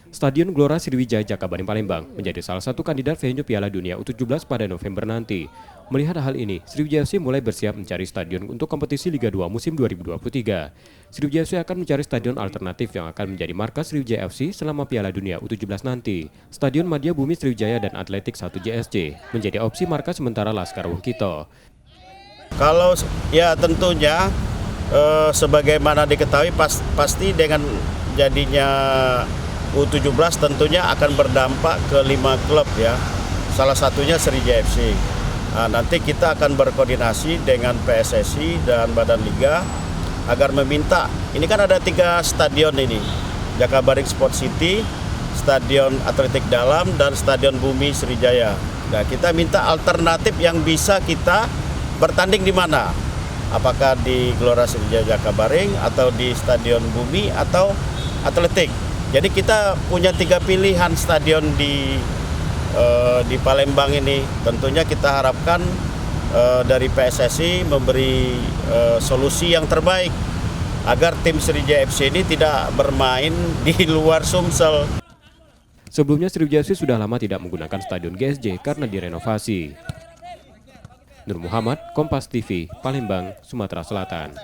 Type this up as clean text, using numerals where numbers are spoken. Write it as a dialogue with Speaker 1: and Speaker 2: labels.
Speaker 1: Stadion Gelora Sriwijaya Jakabaring Palembang menjadi salah satu kandidat venue Piala Dunia U17 pada November nanti. Melihat hal ini, Sriwijaya FC mulai bersiap mencari stadion untuk kompetisi Liga 2 musim 2023. Sriwijaya FC akan mencari stadion alternatif yang akan menjadi markas Sriwijaya FC selama Piala Dunia U17 nanti. Stadion Madya Bumi Sriwijaya dan Atletik 1 JSC menjadi opsi markas sementara Laskar Wonkito.
Speaker 2: Kalau ya tentunya sebagaimana diketahui pasti dengan jadinya U17 tentunya akan berdampak ke 5 klub ya. Salah satunya Sriwijaya FC. Nah, nanti kita akan berkoordinasi dengan PSSI dan Badan Liga agar meminta, ini kan ada 3 stadion ini, Jakabaring Sport City, Stadion Atletik Dalam, dan Stadion Bumi Sriwijaya. Nah, kita minta alternatif yang bisa kita bertanding di mana? Apakah di Gelora Sriwijaya Jakabaring atau di Stadion Bumi atau Atletik? Jadi kita punya 3 pilihan stadion di Palembang ini. Tentunya kita harapkan dari PSSI memberi solusi yang terbaik agar tim Sriwijaya FC ini tidak bermain di luar Sumsel.
Speaker 1: Sebelumnya Sriwijaya FC sudah lama tidak menggunakan stadion GSJ karena direnovasi. Nur Muhammad, Kompas TV, Palembang, Sumatera Selatan.